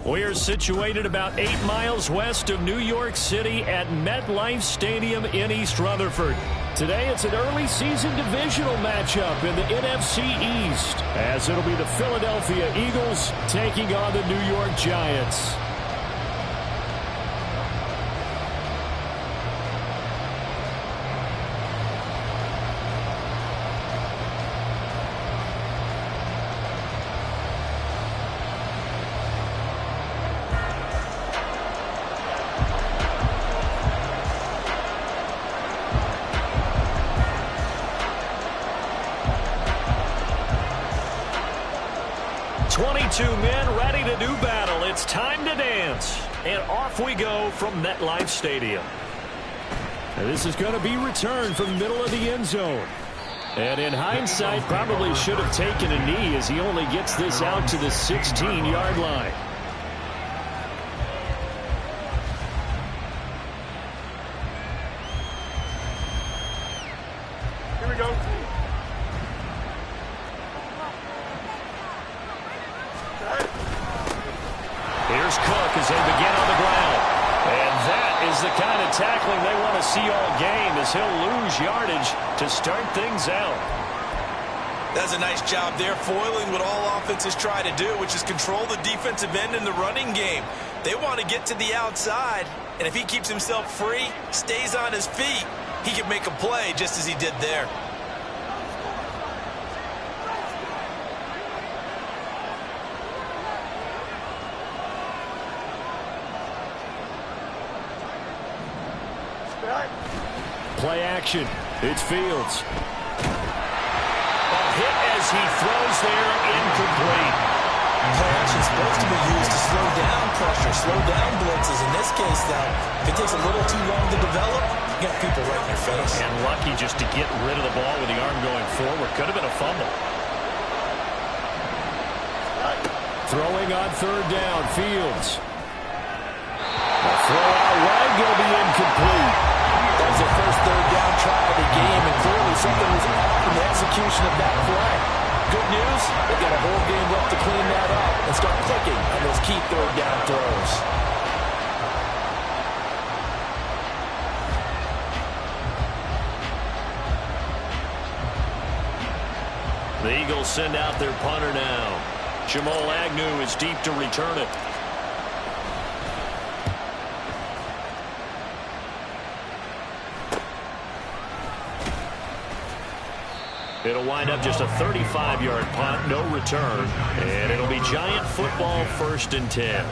We're situated about 8 miles west of New York City at MetLife Stadium in East Rutherford. Today it's an early season divisional matchup in the NFC East, as it'll be the Philadelphia Eagles taking on the New York Giants. Men ready to do battle. It's time to dance. And off we go from MetLife Stadium. And this is going to be returned from the middle of the end zone. And in hindsight, probably should have taken a knee as he only gets this out to the 16-yard line. Here we go. Here's Cook as they begin on the ground. And that is the kind of tackling they want to see all game, as he'll lose yardage to start things out. That's a nice job there, foiling what all offenses try to do, which is control the defensive end in the running game. They want to get to the outside, and if he keeps himself free, stays on his feet, he can make a play just as he did there. Play action. It's Fields. A hit as he throws there, incomplete. Play action is supposed to be used to slow down pressure, slow down blitzes. In this case, though, if it takes a little too long to develop, you got people right in your face. And lucky just to get rid of the ball with the arm going forward. Could have been a fumble. Throwing on third down, Fields. The throw out wide going to be incomplete. That was their first third down try of the game, and clearly something was off in the execution of that play. Good news, they've got a whole game left to clean that up and start clicking on those key third down throws. The Eagles send out their punter now. Jamal Agnew is deep to return it. It'll wind up just a 35-yard punt, no return, and it'll be Giant football, 1st and 10.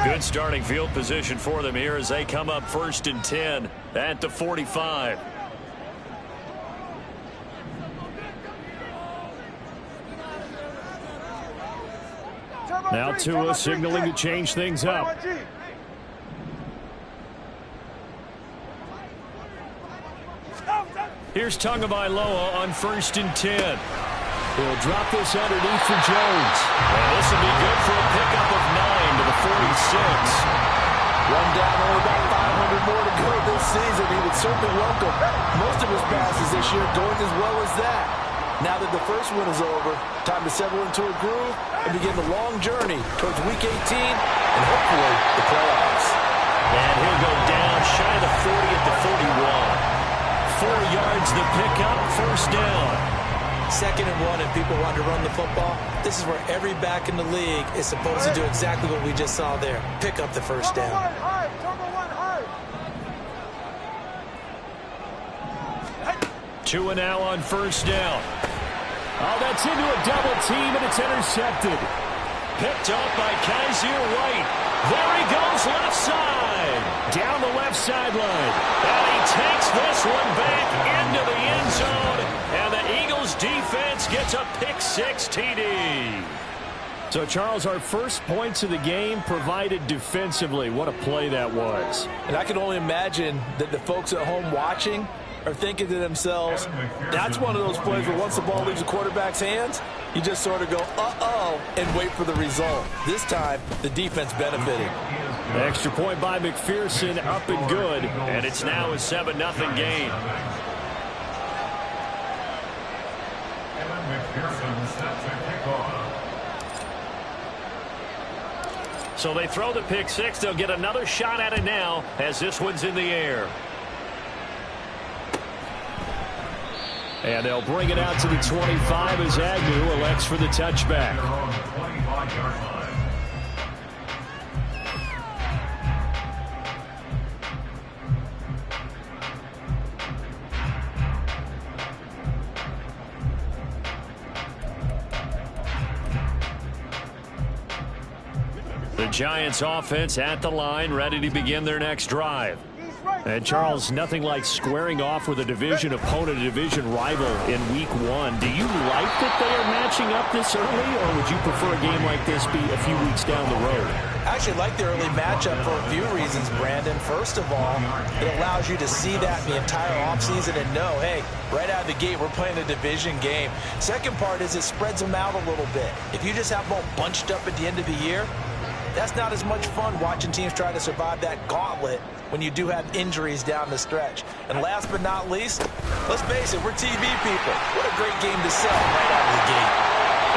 Good starting field position for them here as they come up 1st and 10 at the 45. Now Tua signaling to change things up. Here's Tagovailoa on 1st and 10. He'll drop this underneath for Jones. And this will be good for a pickup of 9 to the 46. Run down, only about 500 more to go this season. He would certainly welcome most of his passes this year going as well as that. Now that the first one is over, time to settle into a groove and begin the long journey towards Week 18 and hopefully the playoffs. And he'll go down shy of the 40 at the 41. 4 yards the pickup, 1st down. 2nd and 1, and people want to run the football. This is where every back in the league is supposed to do exactly what we just saw there. Pick up the 1st down. Tua now on 1st down. Oh, that's into a double team, and it's intercepted. Picked up by Kaiser White. There he goes left side. Down the left sideline. And he takes this one back into the end zone. And the Eagles defense gets a pick-6 TD. So, Charles, our first points of the game provided defensively. What a play that was. And I can only imagine that the folks at home watching are thinking to themselves, that's one of those plays where once the ball leaves the quarterback's hands, you just sort of go, uh-oh, and wait for the result. This time, the defense benefited. Extra point by McPherson, up and good, and it's now a 7-0 game. So they throw the pick six. They'll get another shot at it now as this one's in the air. And they'll bring it out to the 25 as Agnew elects for the touchback. The Giants offense at the line, ready to begin their next drive. And Charles, nothing like squaring off with a division opponent, a division rival in week one. Do you like that they are matching up this early, or would you prefer a game like this be a few weeks down the road? I actually like the early matchup for a few reasons, Brandon. First of all, it allows you to see that in the entire offseason and know, hey, right out of the gate, we're playing a division game. Second part is it spreads them out a little bit. If you just have them all bunched up at the end of the year, that's not as much fun watching teams try to survive that gauntlet when you do have injuries down the stretch. And last but not least, let's face it, we're TV people. What a great game to sell right out of the gate.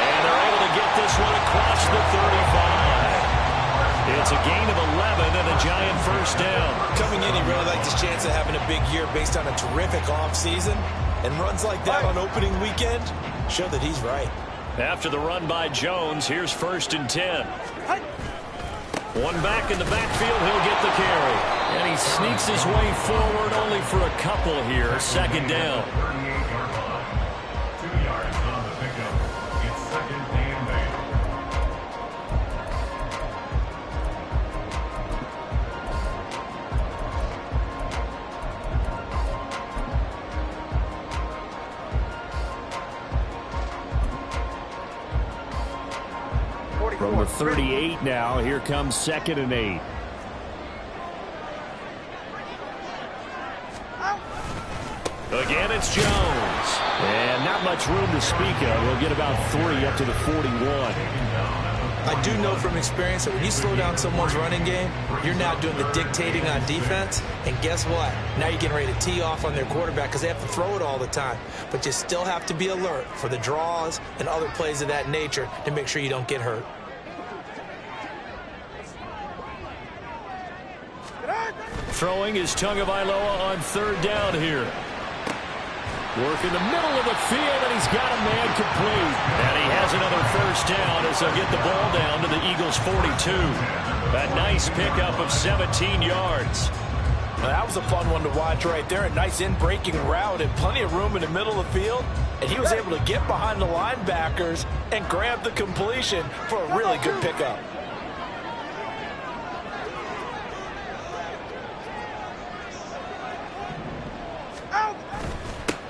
And they're able to get this one across the 35. It's a gain of 11 and a Giant first down. Coming in, he really liked his chance of having a big year based on a terrific offseason. And runs like that on opening weekend show that he's right. After the run by Jones, here's 1st and 10. One back in the backfield, he'll get the carry. And he sneaks his way forward only for a couple here. 2nd down. From the 38 now, here comes 2nd and 8. Again, it's Jones. And not much room to speak of. He'll get about 3 up to the 41. I do know from experience that when you slow down someone's running game, you're now doing the dictating on defense. And guess what? Now you're getting ready to tee off on their quarterback because they have to throw it all the time. But you still have to be alert for the draws and other plays of that nature to make sure you don't get hurt. Throwing is Tagovailoa on 3rd down here. Work in the middle of the field, and he's got a man complete. And he has another 1st down as they'll get the ball down to the Eagles' 42. A nice pickup of 17 yards. Now, that was a fun one to watch right there. A nice in-breaking route and plenty of room in the middle of the field. And he was able to get behind the linebackers and grab the completion for a really good pickup.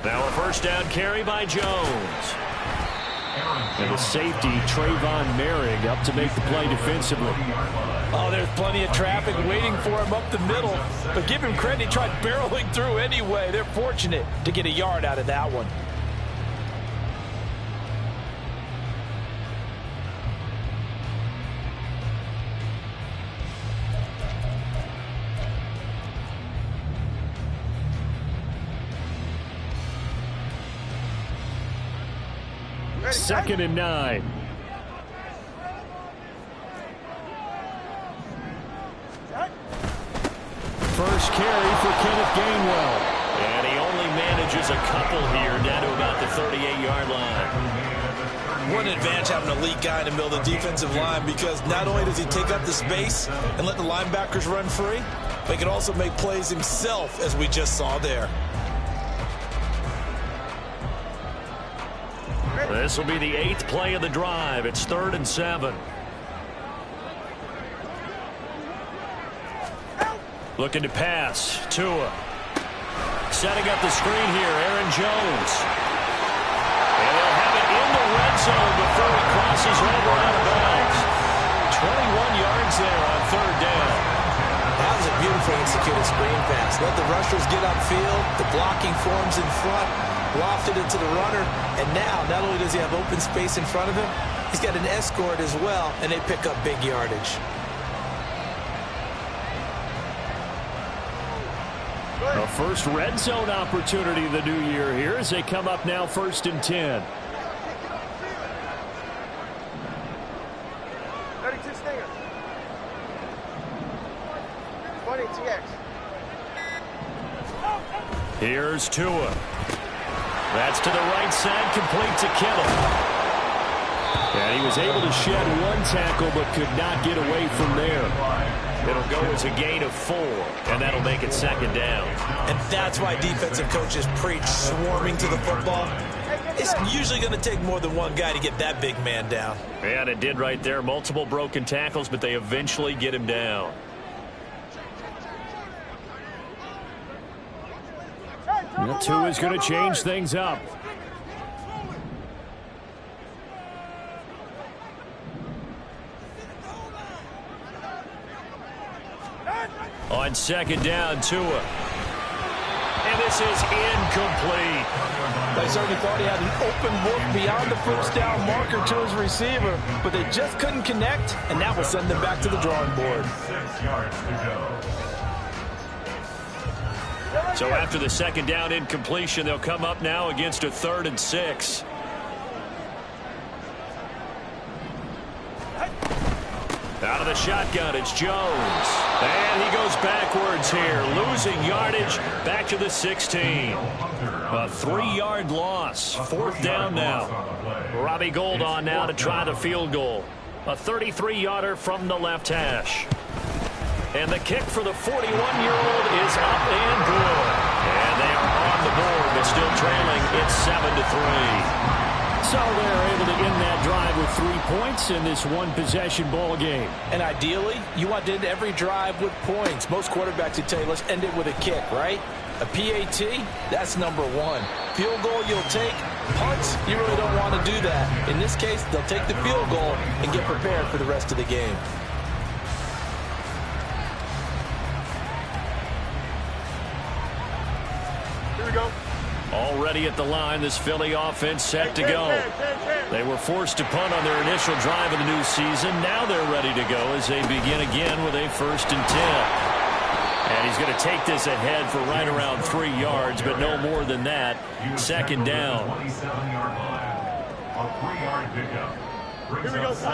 Now a 1st down carry by Jones. And the safety, Trayvon Merrick, up to make the play defensively. Oh, there's plenty of traffic waiting for him up the middle. But give him credit, he tried barreling through anyway. They're fortunate to get a yard out of that one. Second and 9. First carry for Kenneth Gainwell. And he only manages a couple here down to about the 38-yard line. What an advantage having an elite guy in the middle of the defensive line because not only does he take up the space and let the linebackers run free, but he can also make plays himself, as we just saw there. This will be the 8th play of the drive. It's 3rd and 7. Looking to pass. Tua. Setting up the screen here. Aaron Jones. And they'll have it in the red zone before he crosses over out of bounds. 21 yards there on 3rd down. That was a beautiful beautifully executed screen pass. Let the rushers get upfield. The blocking forms in front. Lofted it to the runner. And now, not only does he have open space in front of him, he's got an escort as well, and they pick up big yardage. A first red zone opportunity of the new year here as they come up now 1st and 10. 32 Stinger. 20 TX. Here's Tua. That's to the right side, complete to Kittle. And he was able to shed one tackle but could not get away from there. It'll go as a gain of 4, and that'll make it 2nd down. And that's why defensive coaches preach swarming to the football. It's usually going to take more than one guy to get that big man down. And it did right there. Multiple broken tackles, but they eventually get him down. Tua is going to change things up. On 2nd down, Tua. And this is incomplete. They certainly thought he had an open look beyond the first down marker to his receiver, but they just couldn't connect, and that will send them back to the drawing board. 6 yards to go. So after the 2nd down incompletion, they'll come up now against a 3rd and 6. Out of the shotgun, it's Jones. And he goes backwards here, losing yardage back to the 16. A 3-yard loss. 4th down now. Robbie Gould on now to try the field goal. A 33-yarder from the left hash. And the kick for the 41-year-old is up and good. And they are on the board, but still trailing. It's 7-3. So they're able to end that drive with 3 points in this one-possession ball game. And ideally, you want to end every drive with points. Most quarterbacks would tell you, let's end it with a kick, right? A PAT, that's number 1. Field goal you'll take. Punts, you really don't want to do that. In this case, they'll take the field goal and get prepared for the rest of the game. Here we go. Already at the line, this Philly offense set to go. They were forced to punt on their initial drive of the new season. Now they're ready to go as they begin again with a 1st and 10. And he's going to take this ahead for right around 3 yards, but no more than that. 2nd down.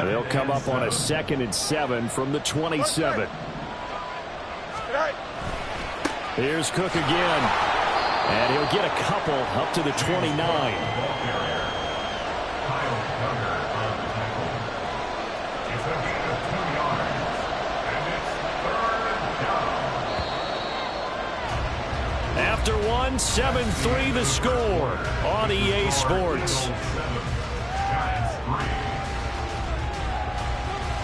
They'll come up on a 2nd and 7 from the 27. Here's Cook again. And he'll get a couple up to the 29. After one, 7-3 the score on EA Sports.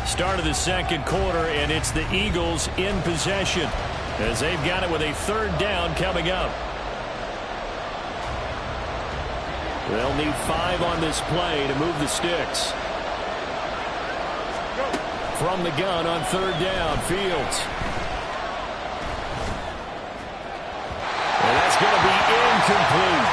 Start of the 2nd quarter, and it's the Eagles in possession as they've got it with a 3rd down coming up. They'll need 5 on this play to move the sticks. From the gun on 3rd down, Fields. And that's going to be incomplete.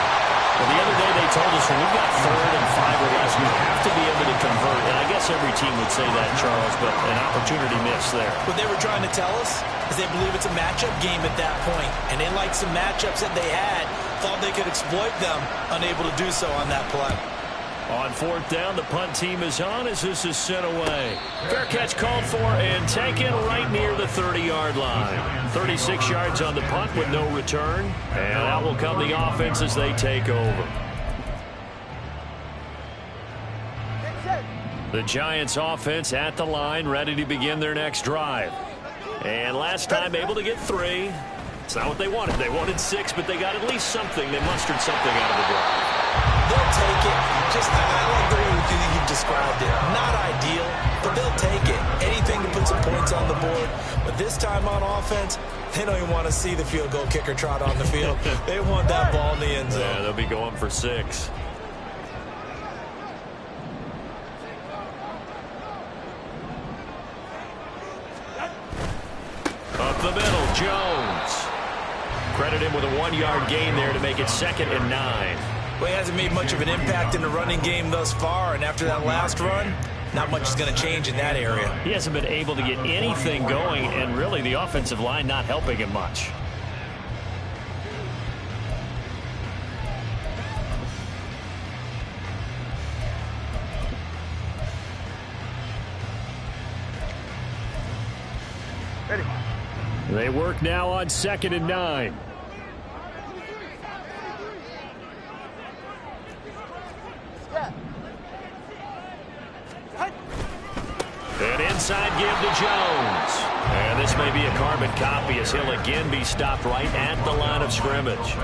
Well, the other day they told us when we've got 3rd and 5 or less, we have to be able to convert. And I guess every team would say that, Charles, but an opportunity missed there. What they were trying to tell us is they believe it's a matchup game at that point, and they liked some matchups that they had. Thought they could exploit them, unable to do so on that play. On 4th down, the punt team is on as this is sent away. Fair catch called for and taken right near the 30-yard line. 36 yards on the punt with no return. And out will come the offense as they take over. The Giants offense at the line, ready to begin their next drive. And last time able to get 3. It's not what they wanted. They wanted 6, but they got at least something. They mustered something out of the drive. They'll take it. Just, I like the way you've described it. Not ideal, but they'll take it. Anything to put some points on the board. But this time on offense, they don't even want to see the field goal kicker trot on the field. They want that ball in the end zone. Yeah, they'll be going for 6. Up the middle, with Jones. Credit him with a 1-yard gain there to make it 2nd and 9. Well, he hasn't made much of an impact in the running game thus far, and after that last run, not much is going to change in that area. He hasn't been able to get anything going, and really the offensive line not helping him much. Ready. They work now on 2nd and 9. An inside give to Jones. And this may be a carbon copy as he'll again be stopped right at the line of scrimmage.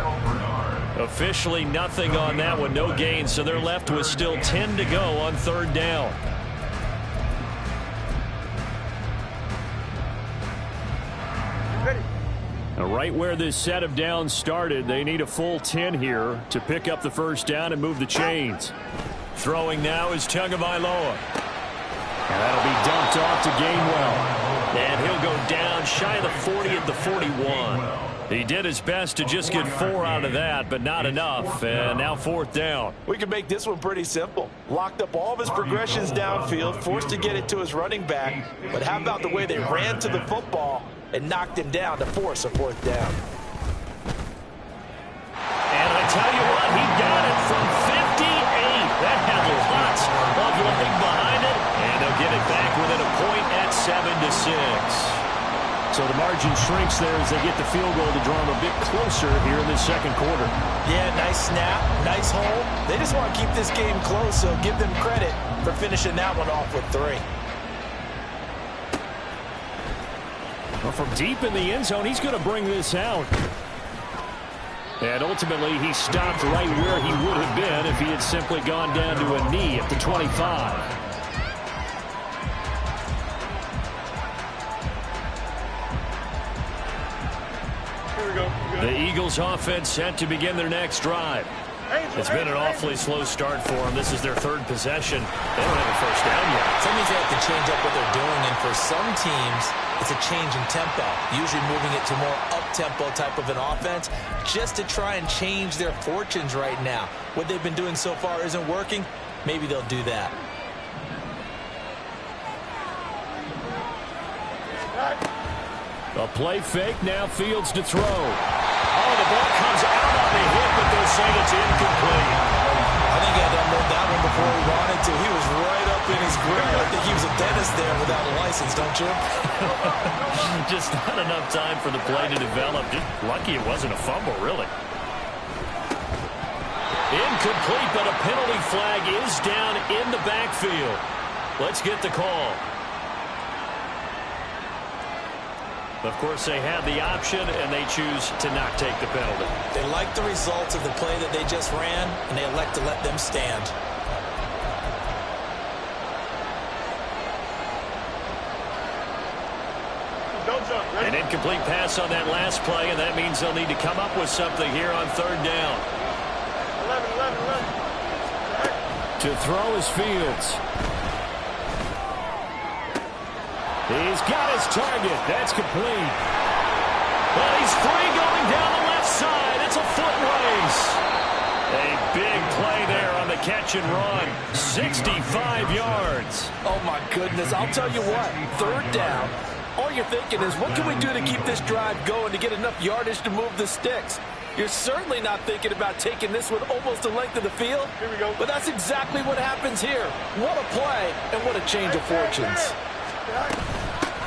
Officially nothing on that one, no gain, so they're left with still 10 to go on 3rd down. Ready. Now, right where this set of downs started, they need a full 10 here to pick up the 1st down and move the chains. Throwing now is Tagovailoa. And that'll be dumped off to Gainwell. And he'll go down shy of the 40 at the 41. He did his best to just get 4 out of that, but not enough. And now 4th down. We can make this one pretty simple. Locked up all of his progressions downfield, forced to get it to his running back. But how about the way they ran to the football and knocked him down to force a 4th down? And I tell you what, he got it from 58. That had lots of leg behind it. And they'll get it back within a point at 7-6. So the margin shrinks there as they get the field goal to draw them a bit closer here in this 2nd quarter. Yeah, nice snap, nice hole. They just want to keep this game close, so give them credit for finishing that one off with 3. Well, from deep in the end zone, he's going to bring this out. And ultimately, he stopped right where he would have been if he had simply gone down to a knee at the 25. The Eagles offense set to begin their next drive. It's been an awfully slow start for them. This is their 3rd possession. They don't have a 1st down yet. That means they have to change up what they're doing, and for some teams, it's a change in tempo, usually moving it to more up-tempo type of an offense just to try and change their fortunes right now. What they've been doing so far isn't working. Maybe they'll do that. A play fake, now Fields to throw. Oh, the ball comes out on the hit, but they're saying it's incomplete. I think he had to unload that one before he wanted to. He was right up in his grill. I think he was a dentist there without a license, don't you? Just not enough time for the play to develop. Just lucky it wasn't a fumble, really. Incomplete, but a penalty flag is down in the backfield. Let's get the call. Of course, they have the option, and they choose to not take the penalty. They like the results of the play that they just ran, and they elect to let them stand. An incomplete pass on that last play, and that means they'll need to come up with something here on 3rd down. 11. To throw is Fields. He's got his target. That's complete. Well, he's free going down the left side. It's a foot race. A big play there on the catch and run. 65 yards. Oh, my goodness. I'll tell you what, 3rd down, all you're thinking is, what can we do to keep this drive going to get enough yardage to move the sticks? You're certainly not thinking about taking this one almost the length of the field. Here we go. But that's exactly what happens here. What a play and what a change of fortunes.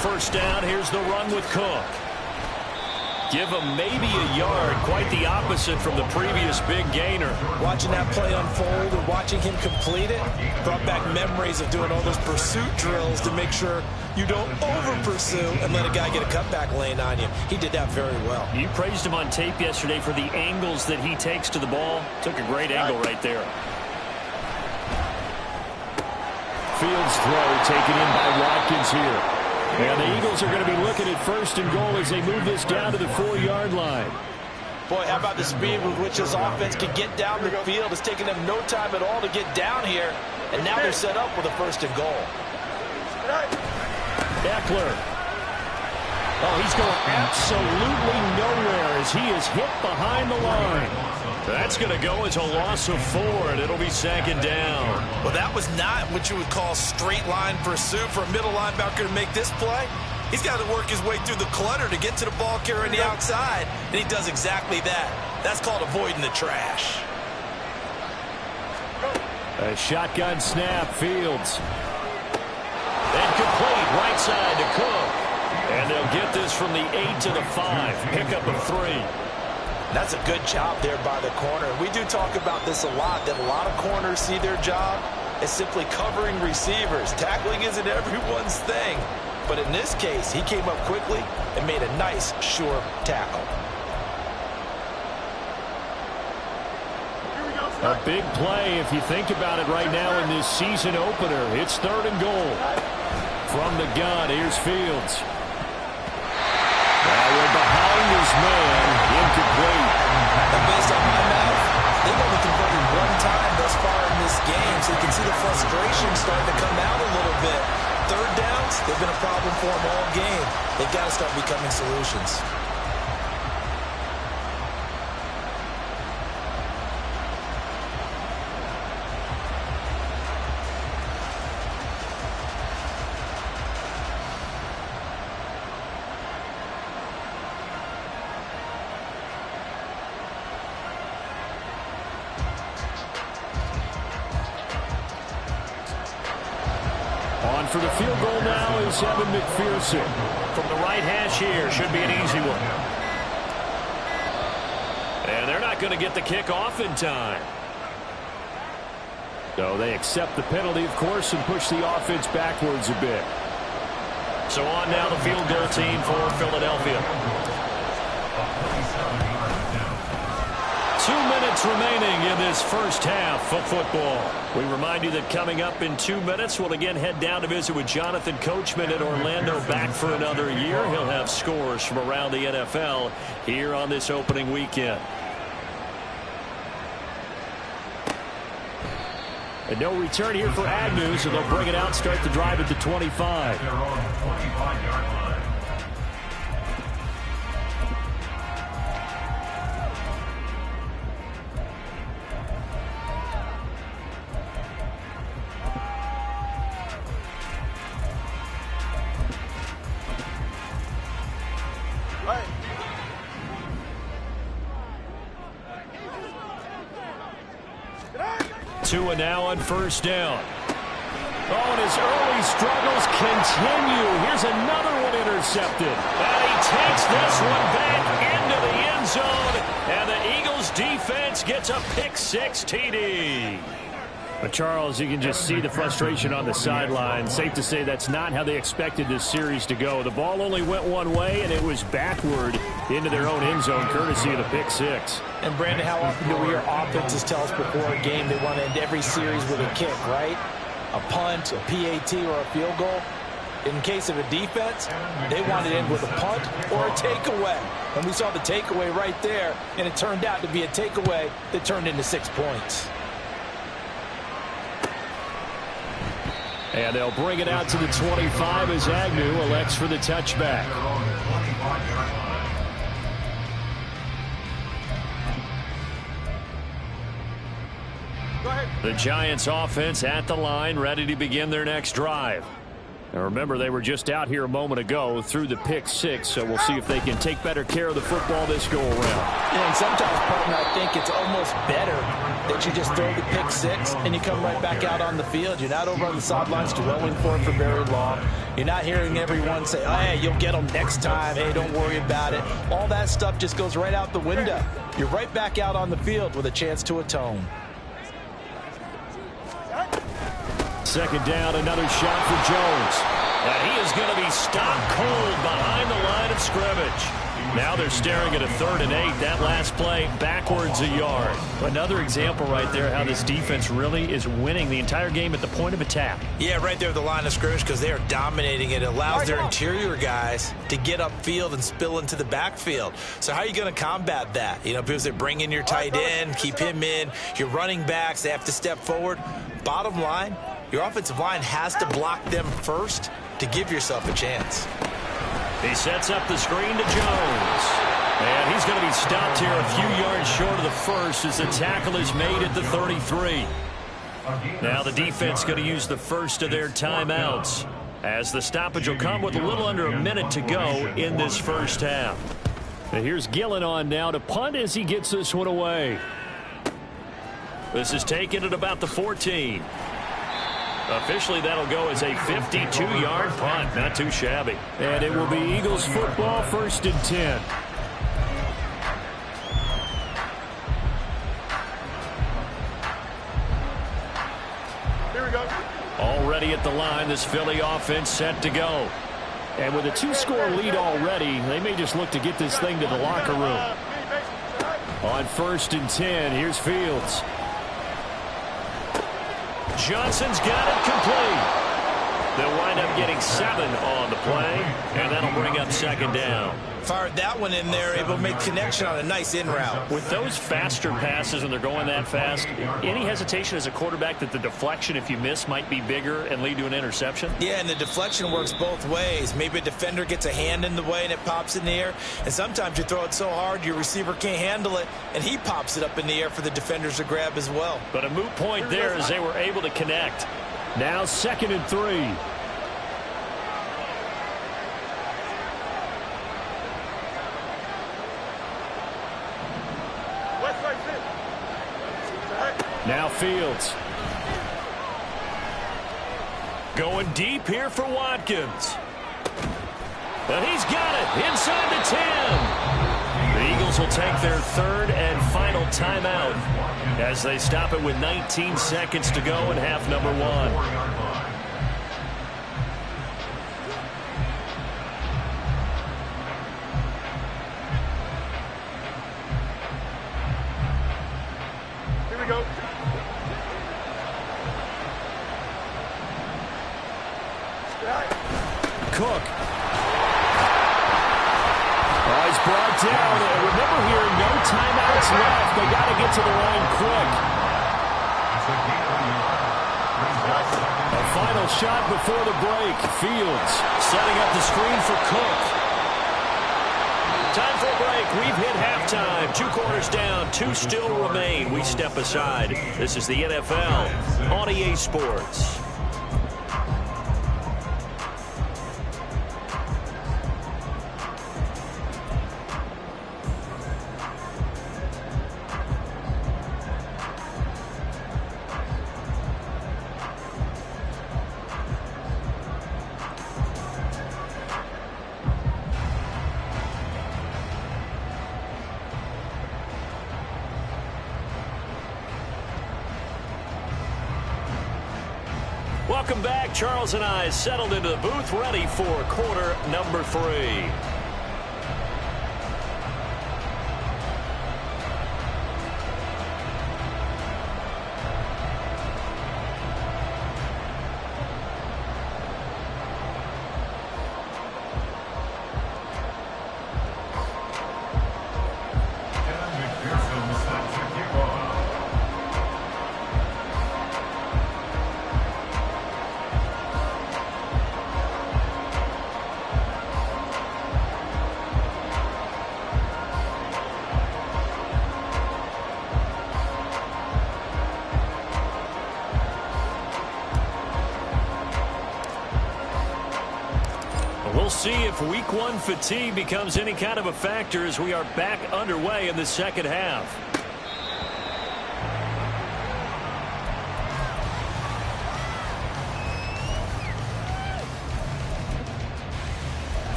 1st down, here's the run with Cook. Give him maybe a yard, quite the opposite from the previous big gainer. Watching that play unfold and watching him complete it brought back memories of doing all those pursuit drills to make sure you don't over-pursue and let a guy get a cutback lane on you. He did that very well. You praised him on tape yesterday for the angles that he takes to the ball. Took a great angle right there. Fields throw taken in by Watkins here. And the Eagles are going to be looking at 1st and goal as they move this down to the 4-yard line. Boy, how about the speed with which this offense can get down the field? It's taken them no time at all to get down here. And now they're set up with a 1st and goal. Eckler. Oh, he's going absolutely nowhere as he is hit behind the line. That's going to go as a loss of 4, and it'll be 2nd down. Well, that was not what you would call straight line pursuit for a middle linebacker to make this play. He's got to work his way through the clutter to get to the ball carrier on the outside, and he does exactly that. That's called avoiding the trash. A shotgun snap, Fields. Incomplete, right side to Cook. And they'll get this from the 8 to the 5. Pickup of 3. That's a good job there by the corner. We do talk about this a lot, that a lot of corners see their job as simply covering receivers. Tackling isn't everyone's thing. But in this case, he came up quickly and made a nice, sure tackle. A big play if you think about it right now in this season opener. It's 3rd and goal. From the gun, here's Fields. Now we're behind his man, incomplete. And based on my math, they've only converted 1 time thus far in this game, so you can see the frustration starting to come out a little bit. 3rd downs, they've been a problem for them all game. They've got to start becoming solutions. On for the field goal now is Evan McPherson. From the right hash here, should be an easy one. And they're not going to get the kick off in time. So they accept the penalty, of course, and push the offense backwards a bit. So on now the field goal team for Philadelphia. 2 minutes remaining in this first half of football. We remind you that coming up in 2 minutes, we'll again head down to visit with Jonathan Coachman at Orlando, back for another year. He'll have scores from around the NFL here on this opening weekend. And no return here for Agnew, so they'll bring it out, start the drive at the 25. Tua now on 1st down. Oh, and his early struggles continue. Here's another one intercepted. And he takes this one back into the end zone. And the Eagles defense gets a pick-6 TD. But Charles, you can just see the frustration on the sideline. Safe to say that's not how they expected this series to go. The ball only went one way, and it was backward into their own end zone, courtesy of the pick-6. And, Brandon, how often do we hear offenses tell us before a game they want to end every series with a kick, right? A punt, a PAT, or a field goal. In case of a defense, they want to end with a punt or a takeaway. And we saw the takeaway right there, and it turned out to be a takeaway that turned into 6 points. And they'll bring it out to the 25 as Agnew elects for the touchback. The Giants offense at the line, ready to begin their next drive. Now remember, they were just out here a moment ago through the pick-6, so we'll see if they can take better care of the football this go-around. And sometimes, partner, I think it's almost better that you just throw the pick-6 and you come right back out on the field. You're not over on the sidelines dwelling for it for very long. You're not hearing everyone say, oh, hey, you'll get them next time. Hey, don't worry about it. All that stuff just goes right out the window. You're right back out on the field with a chance to atone. 2nd down, another shot for Jones. And he is going to be stopped cold behind the line of scrimmage. Now they're staring at a 3rd and 8. That last play backwards a yard. Another example right there how this defense really is winning the entire game at the point of attack. Yeah, right there at the line of scrimmage, because they are dominating it. It allows their interior guys to get upfield and spill into the backfield. So how are you going to combat that? You know, because they bring in your tight end, keep him in. Your running backs, they have to step forward. Bottom line, your offensive line has to block them first to give yourself a chance. He sets up the screen to Jones. And he's going to be stopped here a few yards short of the first as the tackle is made at the 33. Now the defense going to use the first of their timeouts, as the stoppage will come with a little under a minute to go in this first half. And here's Gillen on now to punt as he gets this one away. This is taken at about the 14. Officially, that'll go as a 52-yard punt. Not too shabby. And it will be Eagles football, 1st and 10. Here we go. Already at the line, this Philly offense set to go. And with a 2-score lead already, they may just look to get this thing to the locker room. On 1st and 10, here's Fields. Johnson's got it complete. They'll wind up getting 7 on the play, and that'll bring up 2nd down. Fired that one in there, able to make connection on a nice in route. With those faster passes and they're going that fast, any hesitation as a quarterback that the deflection, if you miss, might be bigger and lead to an interception? Yeah, and the deflection works both ways. Maybe a defender gets a hand in the way and it pops in the air, and sometimes you throw it so hard your receiver can't handle it, and he pops it up in the air for the defenders to grab as well. But a moot point there as they were able to connect. Now 2nd and 3. Now Fields. Going deep here for Watkins. And he's got it inside the 10. The Eagles will take their 3rd and final timeout as they stop it with 19 seconds to go in half number 1. Cook. Oh, he's brought down. And remember here, no timeouts left. They got to get to the line quick. A final shot before the break. Fields setting up the screen for Cook. Time for a break. We've hit halftime. 2 quarters down. 2 still remain. We step aside. This is the NFL on EA Sports. Welcome back. Charles and I settled into the booth, ready for quarter number 3. We'll see if week 1 fatigue becomes any kind of a factor as we are back underway in the second half.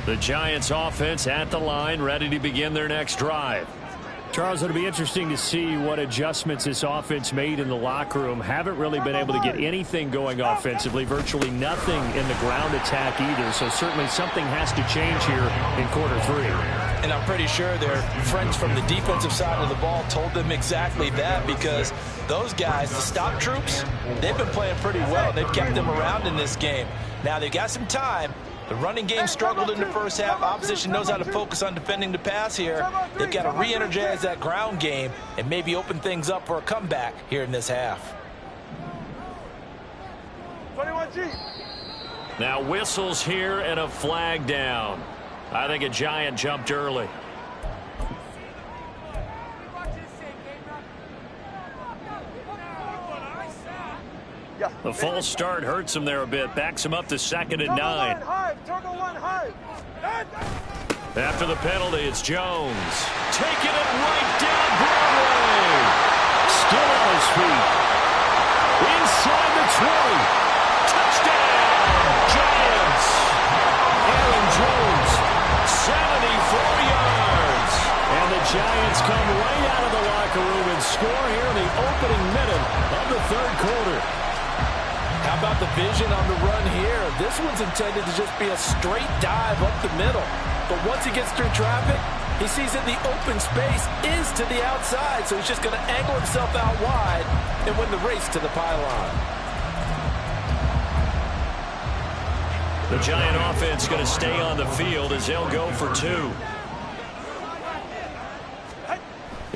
The Giants offense at the line, ready to begin their next drive. Charles, it'll be interesting to see what adjustments this offense made in the locker room. Haven't really been able to get anything going offensively, virtually nothing in the ground attack either. So certainly something has to change here in quarter 3. And I'm pretty sure their friends from the defensive side of the ball told them exactly that, because those guys, the stop troops, they've been playing pretty well. They've kept them around in this game. Now they've got some time. The running game struggled in the first half. Opposition knows how to focus on defending the pass here. They've got to re-energize that ground game and maybe open things up for a comeback here in this half. 21 Now whistles here and a flag down. I think a Giant jumped early. The false start hurts him there a bit. Backs him up to 2nd and 9. After the penalty, it's Jones. Taking it right down Broadway. Still on his feet. Inside the 20. Touchdown, Giants. Aaron Jones, 74 yards. And the Giants come right out of the locker room and score here in the opening minute of the 3rd quarter. How about the vision on the run here? This one's intended to just be a straight dive up the middle. But once he gets through traffic, he sees that the open space is to the outside, so he's just going to angle himself out wide and win the race to the pylon. The Giant offense going to stay on the field as they'll go for 2.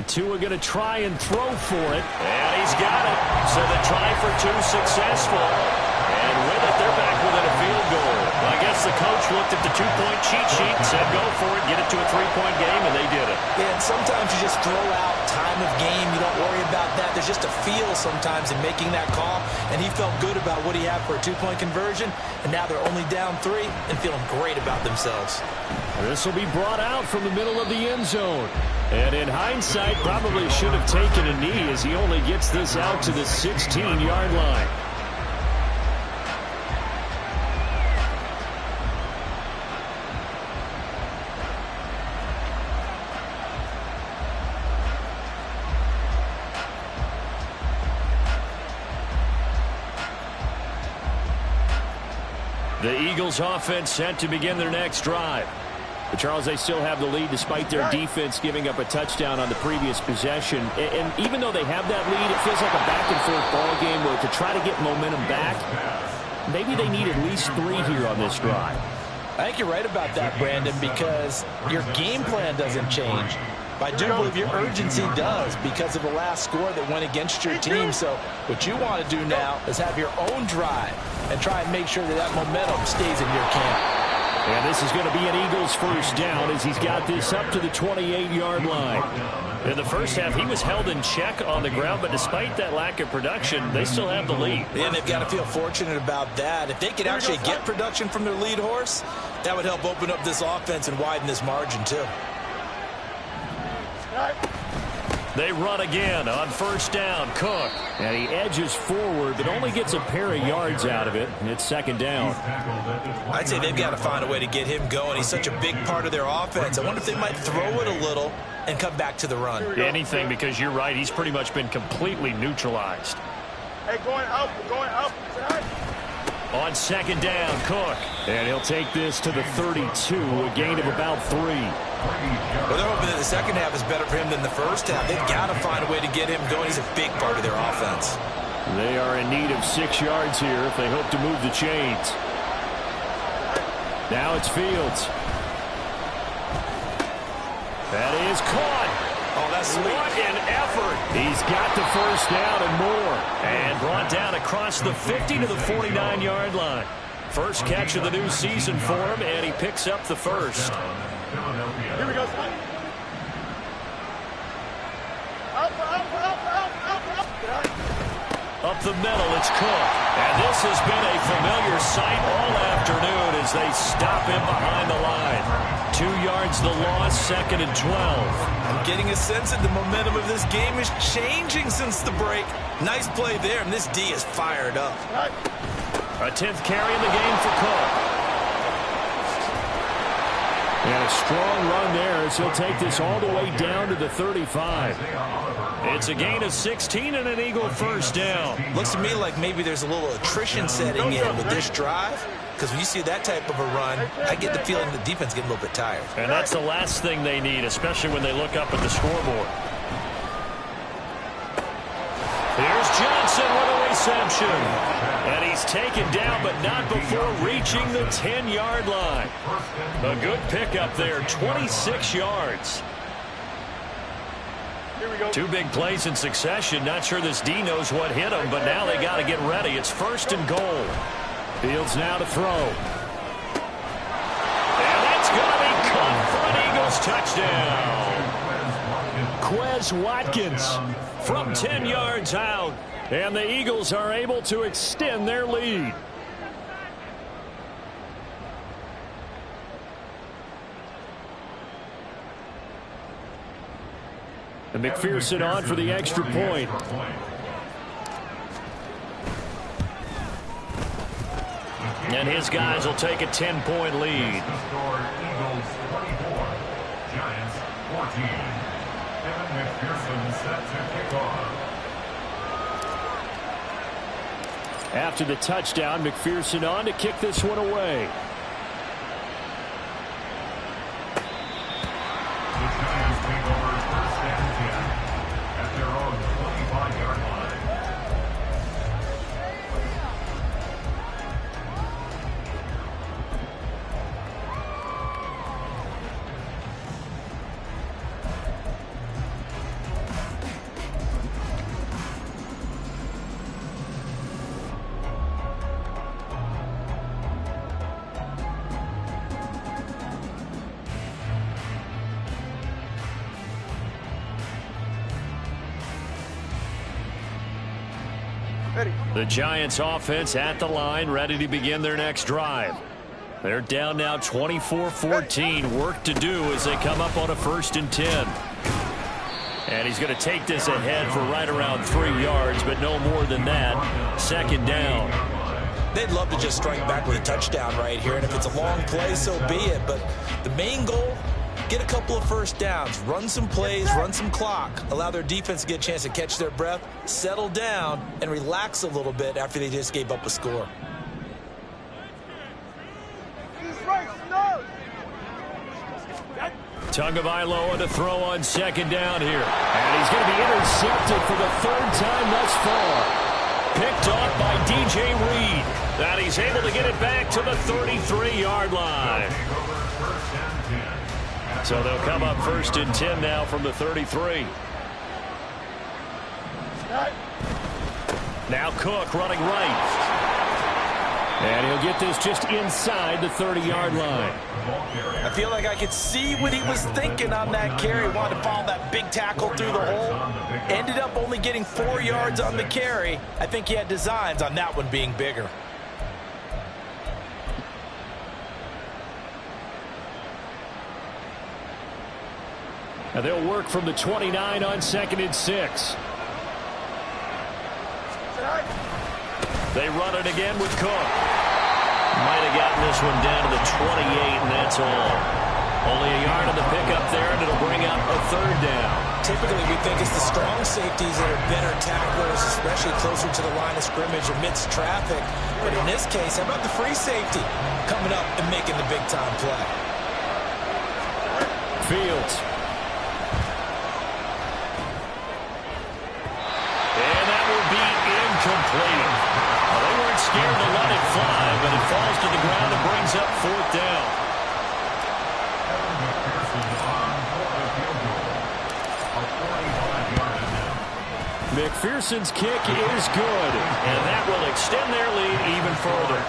Tua going to try and throw for it. And he's got it. So the try for 2 successful. And with it, they're back within a field goal. I guess the coach looked at the 2-point cheat sheet and said, go for it, get it to a 3-point game, and they did it. Yeah, and sometimes you just throw out time of game. You don't worry about that. There's just a feel sometimes in making that call. And he felt good about what he had for a 2-point conversion. And now they're only down 3 and feeling great about themselves. This will be brought out from the middle of the end zone. And in hindsight, probably should have taken a knee as he only gets this out to the 16-yard line. The Eagles offense set to begin their next drive. But Charles, they still have the lead despite their defense giving up a touchdown on the previous possession. And even though they have that lead, it feels like a back-and-forth ball game where to try to get momentum back, maybe they need at least 3 here on this drive. I think you're right about that, Brandon, because your game plan doesn't change. But I do believe your urgency does because of the last score that went against your team. So what you want to do now is have your own drive and try and make sure that that momentum stays in your camp. And this is going to be an Eagles first down as he's got this up to the 28-yard line. In the first half, he was held in check on the ground, but despite that lack of production, they still have the lead. Yeah, they've got to feel fortunate about that. If they could actually get production from their lead horse, that would help open up this offense and widen this margin, too. They run again on first down. Cook. And he edges forward, but only gets a pair of yards out of it. And it's 2nd down. I'd say they've got to find a way to get him going. He's such a big part of their offense. I wonder if they might throw it a little and come back to the run. Anything, because you're right. He's pretty much been completely neutralized. Hey, going up. On 2nd down, Cook. And he'll take this to the 32, a gain of about 3. Well, they're hoping that the second half is better for him than the first half. They've got to find a way to get him going. He's a big part of their offense. They are in need of 6 yards here if they hope to move the chains. Now it's Fields. That is caught. Oh, that's sweet. What an effort. He's got the first down and more. And brought down across the 50 to the 49-yard line. First catch of the new season for him, and he picks up the first. Here we go. Up the middle, it's Cook. And this has been a familiar sight all afternoon as they stop him behind the line. 2 yards the loss, 2nd and 12. I'm getting a sense that the momentum of this game is changing since the break. Nice play there, and this D is fired up. A 10th carry in the game for Cook. And a strong run there as he'll take this all the way down to the 35. It's a gain of 16 and an Eagle first down. Looks to me like maybe there's a little attrition setting in with this drive. Because when you see that type of a run, I get the feeling the defense is getting a little bit tired. And that's the last thing they need, especially when they look up at the scoreboard. Here's Johnson with a reception. And he's taken down, but not before reaching the 10-yard line. A good pickup there, 26 yards. Here we go. 2 big plays in succession. Not sure this D knows what hit him, but now they got to get ready. It's 1st and goal. Fields now to throw. And that's going to be caught for an Eagles touchdown. Quez Watkins from 10 yards out. And the Eagles are able to extend their lead. And McPherson on for the extra point. And his guys will take a 10-point lead. Eagles 24, Giants 14. Kevin McPherson set to kick off. After the touchdown, McPherson on to kick this one away. The Giants take over first and 10 at their own 25-yard line. The Giants offense at the line, ready to begin their next drive. They're down now 24-14. Work to do as they come up on a 1st and 10. And he's going to take this ahead for right around 3 yards, but no more than that. 2nd down. They'd love to just strike back with a touchdown right here, and if it's a long play, so be it. But the main goal, get a couple of first downs, run some plays, run some clock, allow their defense to get a chance to catch their breath, settle down, and relax a little bit after they just gave up a score. Tagovailoa to throw on 2nd down here. And he's going to be intercepted for the 3rd time thus far. Picked off by DJ Reed. And he's able to get it back to the 33-yard line. So they'll come up 1st and 10 now from the 33. Now Cook running right. And he'll get this just inside the 30-yard line. I feel like I could see what he was thinking on that carry. Wanted to follow that big tackle through the hole. Ended up only getting 4 yards on the carry. I think he had designs on that one being bigger. Now they'll work from the 29 on 2nd and 6. They run it again with Cook. Might have gotten this one down to the 28, and that's all. Only a yard on the pickup there, and it'll bring up a 3rd down. Typically, we think it's the strong safeties that are better tacklers, especially closer to the line of scrimmage amidst traffic. But in this case, how about the free safety coming up and making the big-time play? Fields. And that will be incomplete. Well, they weren't scared to let it fly, but it falls to the ground and brings up 4th down. McPherson's kick is good, and that will extend their lead even further.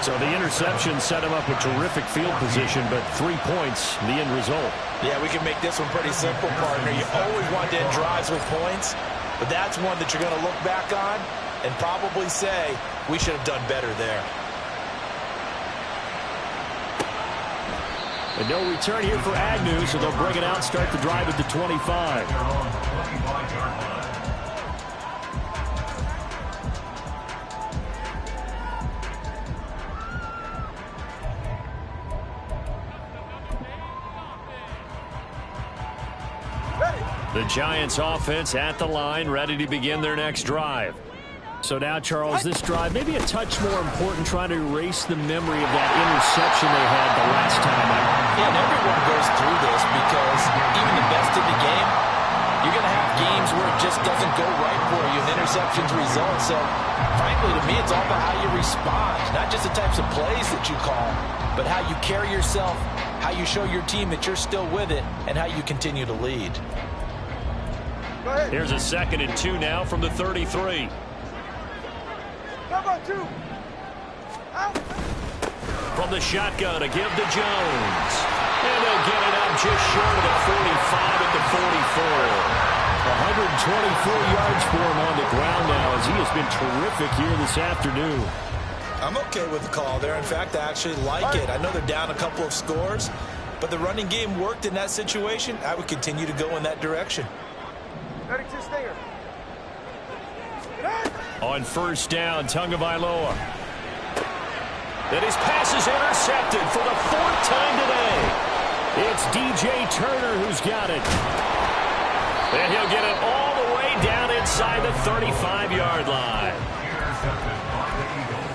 So the interception set him up with terrific field position, but 3 points, the end result. Yeah, we can make this one pretty simple, partner. You always want to end drives with points, but that's one that you're going to look back on and probably say, we should have done better there. And no return here for Agnew, so they'll bring it out, start the drive at the 25. The Giants offense at the line, ready to begin their next drive. So now, Charles, this drive maybe a touch more important, trying to erase the memory of that interception they had the last time out. Yeah, and everyone goes through this because even the best in the game, you're going to have games where it just doesn't go right for you and interceptions result. So, frankly, to me, it's all about how you respond, not just the types of plays that you call, but how you carry yourself, how you show your team that you're still with it, and how you continue to lead. Here's a 2nd and 2 now from the 33. Number 2. From the shotgun, a give to Jones. And they'll get it up just short of the 45 at the 44. 124 yards for him on the ground now as he has been terrific here this afternoon. I'm okay with the call there. In fact, I actually like it. I know they're down a couple of scores, but the running game worked in that situation. I would continue to go in that direction. On first down, Tagovailoa. And his pass is intercepted for the 4th time today. It's DJ Turner who's got it. And he'll get it all the way down inside the 35-yard line. Intercepted by the Eagles.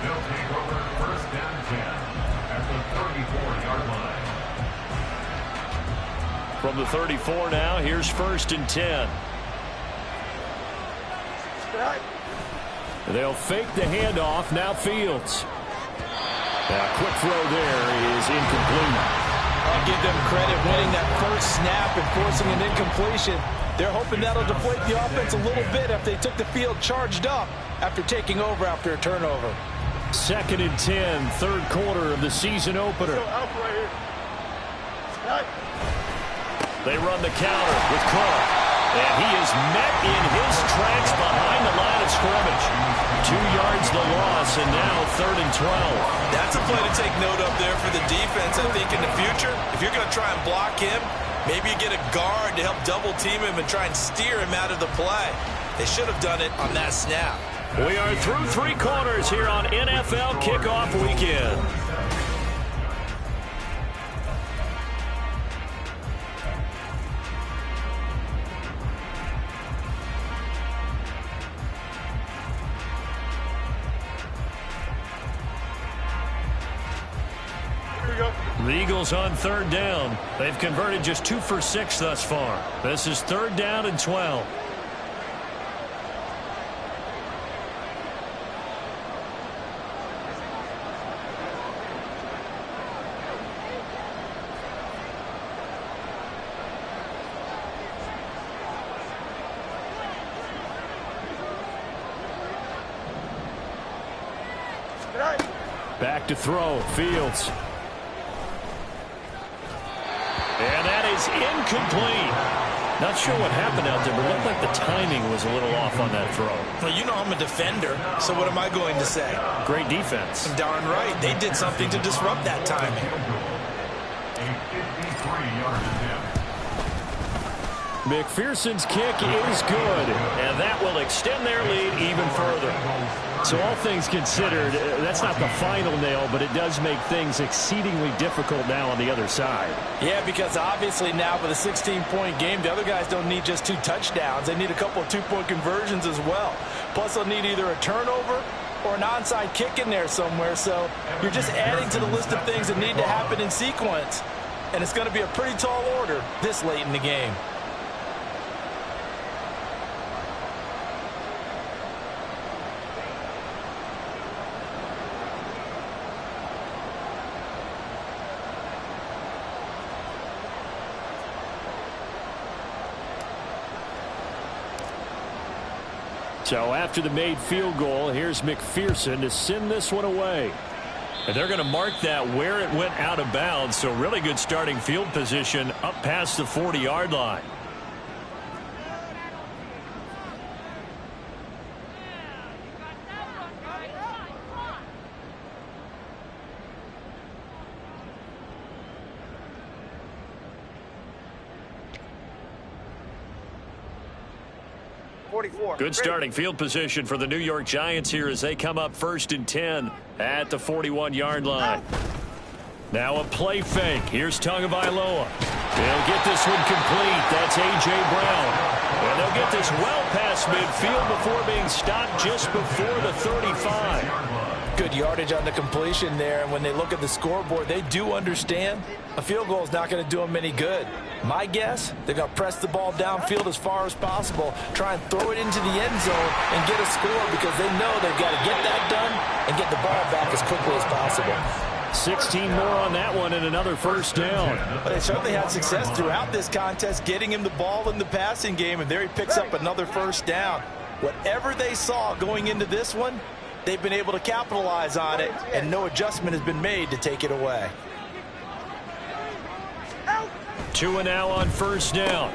They'll take over first down 10 at the 34-yard line. From the 34 now, here's first and 10. They'll fake the handoff. Now Fields. A quick throw there is incomplete. I'll give them credit winning that first snap and forcing an incompletion. They're hoping that'll deflate the offense a little bit if they took the field charged up after taking over after a turnover. 2nd and 10, 3rd quarter of the season opener. They run the counter with Cook. And he is met in his tracks behind the line of scrimmage. 2 yards the loss, and now 3rd and 12. That's a play to take note of there for the defense. I think in the future, if you're going to try and block him, maybe you get a guard to help double team him and try and steer him out of the play. They should have done it on that snap. We are through 3 quarters here on NFL Kickoff Weekend. The Eagles on 3rd down. They've converted just 2 for 6 thus far. This is 3rd down and 12. Back to throw, Fields. And that is incomplete. Not sure what happened out there, but it looked like the timing was a little off on that throw. Well, you know I'm a defender, so what am I going to say? Great defense. Darn right. They did something to disrupt that timing. A 53-yard attempt. McPherson's kick is good, and that will extend their lead even further. So all things considered, that's not the final nail, but it does make things exceedingly difficult now on the other side. Yeah, because obviously now with a 16-point game, the other guys don't need just 2 touchdowns. They need a couple of 2-point conversions as well. Plus, they'll need either a turnover or an onside kick in there somewhere. So you're just adding to the list of things that need to happen in sequence. And it's going to be a pretty tall order this late in the game. So after the made field goal, here's McPherson to send this one away. And they're going to mark that where it went out of bounds. So really good starting field position up past the 40-yard line. Good starting field position for the New York Giants here as they come up 1st and 10 at the 41-yard line. Now a play fake. Here's Tagovailoa. They'll get this one complete. That's A.J. Brown. And they'll get this well past midfield before being stopped just before the 35. Good yardage on the completion there, and when they look at the scoreboard, they do understand a field goal is not going to do them any good. My guess, they're going to press the ball downfield as far as possible, try and throw it into the end zone and get a score because they know they've got to get that done and get the ball back as quickly as possible. 16 more on that one and another first down. But they certainly had success throughout this contest getting him the ball in the passing game, and there he picks up another first down. Whatever they saw going into this one, They've been able to capitalize on it, and no adjustment has been made to take it away. 2 now on first down.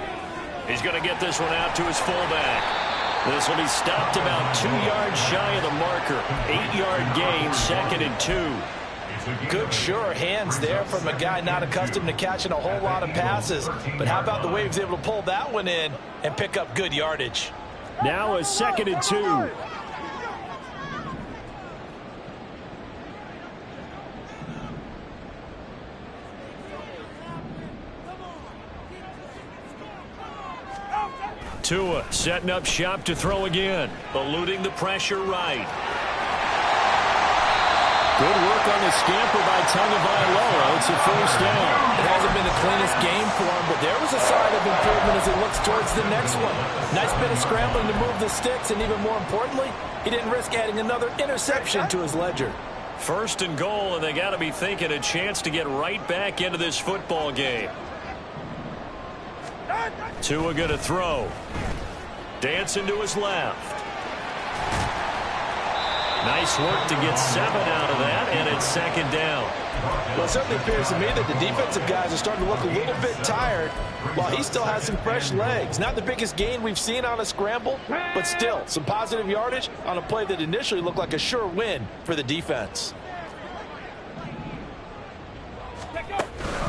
He's going to get this one out to his fullback. This will be stopped about 2 yards shy of the marker. 8-yard gain, 2nd and 2. Good, sure hands there from a guy not accustomed to catching a whole lot of passes. But how about the way he was able to pull that one in and pick up good yardage? Now a 2nd and 2. Tua setting up shop to throw again. Eluding the pressure right. Good work on the scamper by Tagovailoa. It's a first down. It hasn't been the cleanest game for him, but there was a sign of improvement as he looks towards the next one. Nice bit of scrambling to move the sticks, and even more importantly, he didn't risk adding another interception to his ledger. First and goal, and they got to be thinking a chance to get right back into this football game. Tua going to throw. Dancing to his left. Nice work to get 7 out of that, and it's 2nd down. Well, it certainly appears to me that the defensive guys are starting to look a little bit tired, while he still has some fresh legs. Not the biggest gain we've seen on a scramble, but still some positive yardage on a play that initially looked like a sure win for the defense.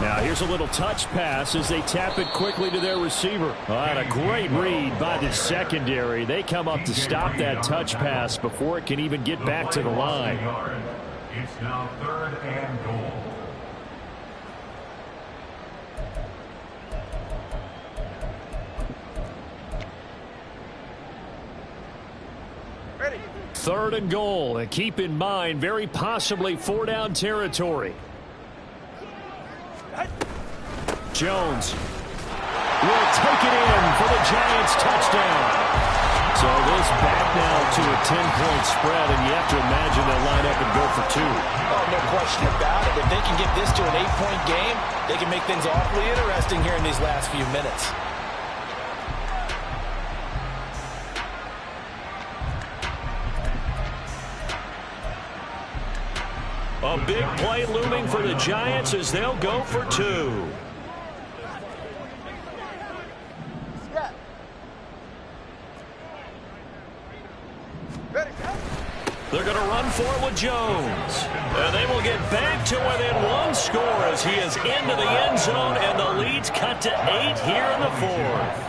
Now here's a little touch pass as they tap it quickly to their receiver. Oh, and a great read by the secondary. They come up to stop that touch pass before it can even get back to the line. It's now 3rd and goal. Ready. 3rd and goal, and keep in mind, very possibly 4-down territory. Jones will take it in for the Giants touchdown. So this back now to a 10-point spread, and you have to imagine they'll line up and go for 2. Oh, no question about it. If they can get this to an 8-point game, they can make things awfully interesting here in these last few minutes. A big play looming for the Giants as they'll go for 2. They're going to run for it with Jones. And they will get back to within 1 score as he is into the end zone, and the lead's cut to 8 here in the 4th.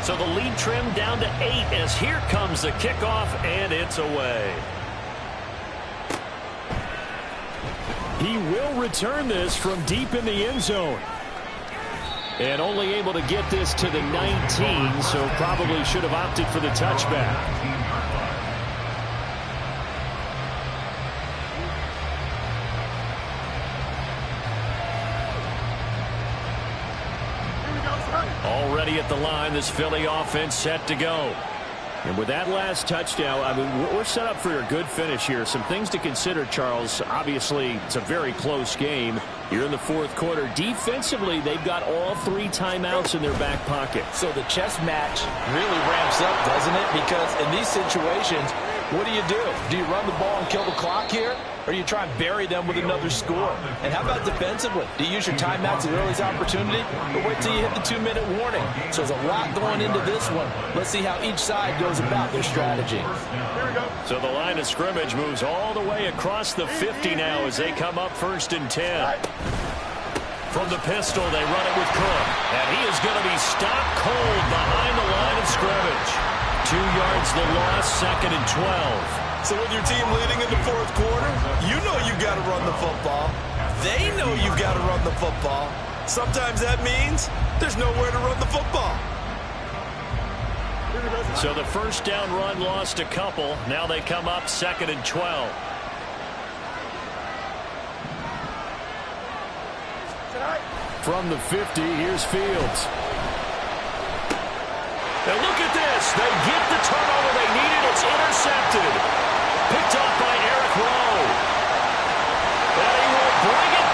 So the lead trimmed down to 8 as here comes the kickoff, and it's away. He will return this from deep in the end zone. And only able to get this to the 19, so probably should have opted for the touchback. Already at the line, this Philly offense set to go. And with that last touchdown, I mean, we're set up for a good finish here. Some things to consider, Charles. Obviously, it's a very close game. You're in the 4th quarter. Defensively, they've got all 3 timeouts in their back pocket. So the chess match really ramps up, doesn't it? Because in these situations, what do? Do you run the ball and kill the clock here? Or do you try and bury them with another score? And how about defensively? Do you use your timeouts at early's opportunity? Or wait till you hit the 2-minute warning? So there's a lot going into this one. Let's see how each side goes about their strategy. So the line of scrimmage moves all the way across the 50 now as they come up 1st and 10. From the pistol, they run it with Cook. And he is going to be stopped cold behind the line of scrimmage. 2 yards the loss, 2nd and 12. So with your team leading in the 4th quarter, you know you've got to run the football. They know you've got to run the football. Sometimes that means there's nowhere to run the football. So the first down run lost a couple. Now they come up 2nd and 12. From the 50, here's Fields. And look at this. They get the turnover they needed. It's intercepted. Picked up by Eric Rowe. And he will bring it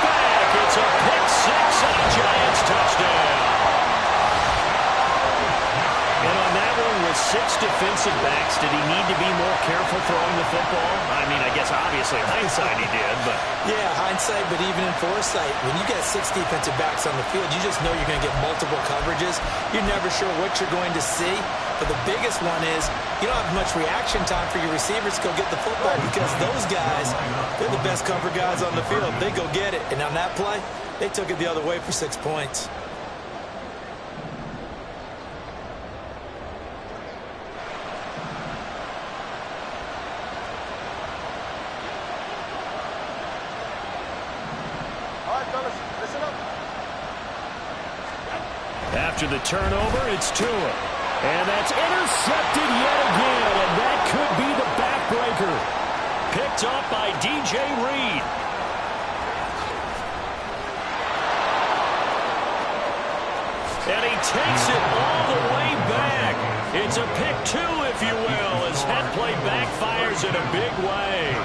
defensive backs, did he need to be more careful throwing the football? I mean, I guess obviously in hindsight he did, but... Yeah, hindsight, but even in foresight, when you got 6 defensive backs on the field, you just know you're going to get multiple coverages. You're never sure what you're going to see. But the biggest one is you don't have much reaction time for your receivers to go get the football because those guys, they're the best cover guys on the field. They go get it. And on that play, they took it the other way for 6 points. After the turnover, it's Tua. And that's intercepted yet again, and that could be the backbreaker. Picked up by DJ Reed. And he takes it all the way back. It's a pick 2, if you will, as head play backfires in a big way.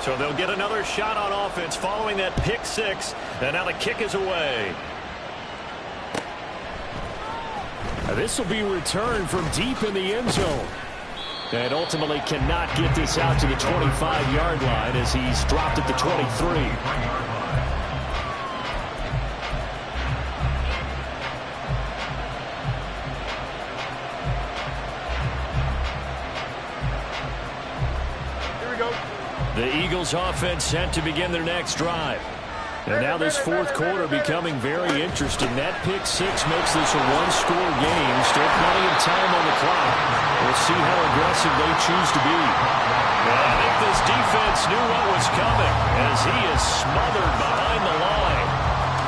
So they'll get another shot on offense following that pick 6. And now the kick is away. This will be returned from deep in the end zone. And ultimately cannot get this out to the 25-yard line as he's dropped at the 23. The Eagles offense set to begin their next drive. And now this fourth quarter becoming very interesting. That pick 6 makes this a one-score game. Still plenty of time on the clock. We'll see how aggressive they choose to be. And I think this defense knew what was coming as he is smothered behind the line.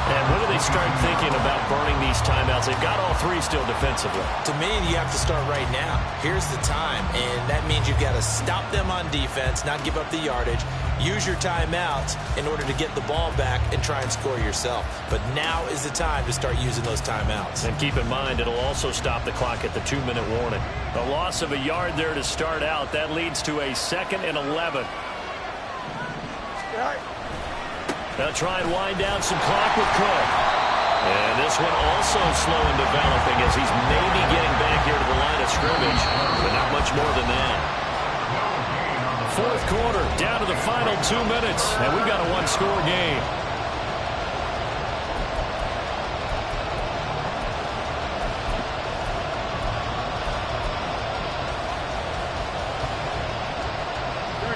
And when do they start thinking about burning these timeouts? They've got all 3 still defensively. To me, you have to start right now. Here's the time, and that means you've got to stop them on defense, not give up the yardage, use your timeouts in order to get the ball back and try and score yourself. But now is the time to start using those timeouts. And keep in mind, it'll also stop the clock at the 2-minute warning. A loss of a yard there to start out. That leads to a 2nd and 11. They'll try and wind down some clock with Cook. And this one also slow in developing as he's maybe getting back here to the line of scrimmage, but not much more than that. Fourth quarter, down to the final 2 minutes, and we've got a one-score game.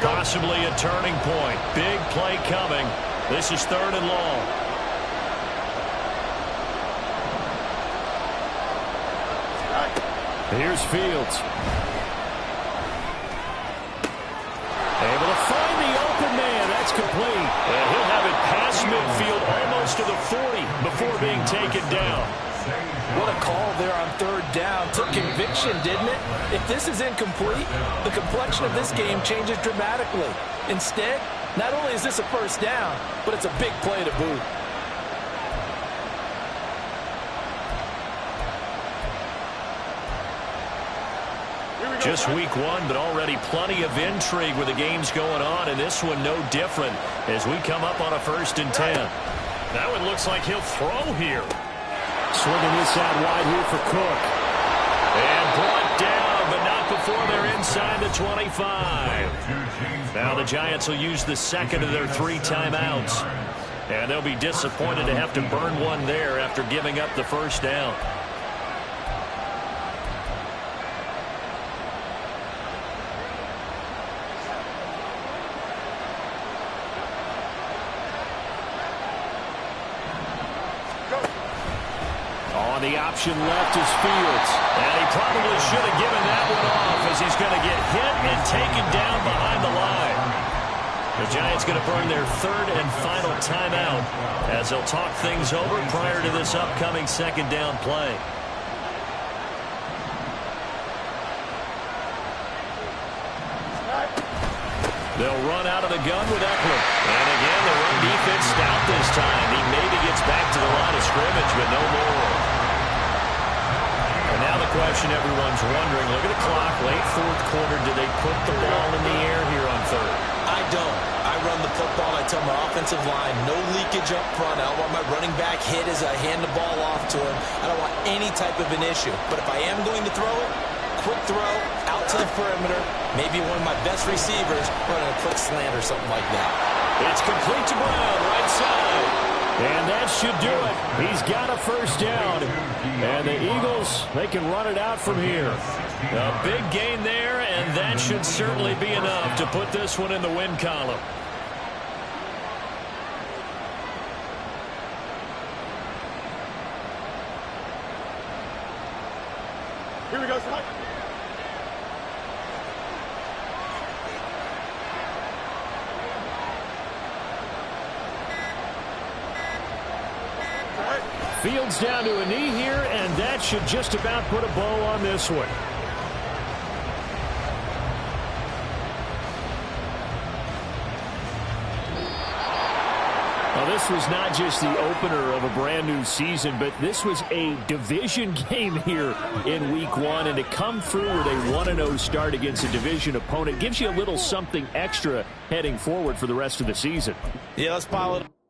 Possibly a turning point. Big play coming. This is 3rd and long. Here's Fields. Able to find the open man. That's complete. And he'll have it past midfield almost to the 40 before being taken down. What a call there on 3rd down. Took conviction, didn't it? If this is incomplete, the complexion of this game changes dramatically. Instead, not only is this a 1st down, but it's a big play to boot. Just week 1, but already plenty of intrigue with the games going on, and this one no different as we come up on a 1st and 10. That one looks like he'll throw here. Swinging this out wide here for Cook. And brought down, but not before they're inside the 25. Now the Giants will use the 2nd of their 3 timeouts. And they'll be disappointed to have to burn one there after giving up the 1st down. The option left is Fields. And he probably should have given that one off as he's going to get hit and taken down behind the line. The Giants going to burn their 3rd and final timeout as they'll talk things over prior to this upcoming 2nd down play. They'll run out of the gun with Eckler. And again, the run defense stout this time. He maybe gets back to the line of scrimmage, but no more. Now the question everyone's wondering, look at the clock, late 4th quarter, do they put the ball in the air here on 3rd? I don't. I run the football, I tell my offensive line, no leakage up front. I don't want my running back hit as I hand the ball off to him. I don't want any type of an issue. But if I am going to throw it, quick throw, out to the perimeter, maybe one of my best receivers running a quick slant or something like that. It's complete to Brown, right side. And that should do it. He's got a first down. And the Eagles, they can run it out from here. A big gain there, and that should certainly be enough to put this one in the win column. Here we go, Mike. Fields down to a knee here, and that should just about put a bow on this one. Well, this was not just the opener of a brand new season, but this was a division game here in week 1, and to come through with a 1-0 start against a division opponent gives you a little something extra heading forward for the rest of the season. Yeah, let's pile it up.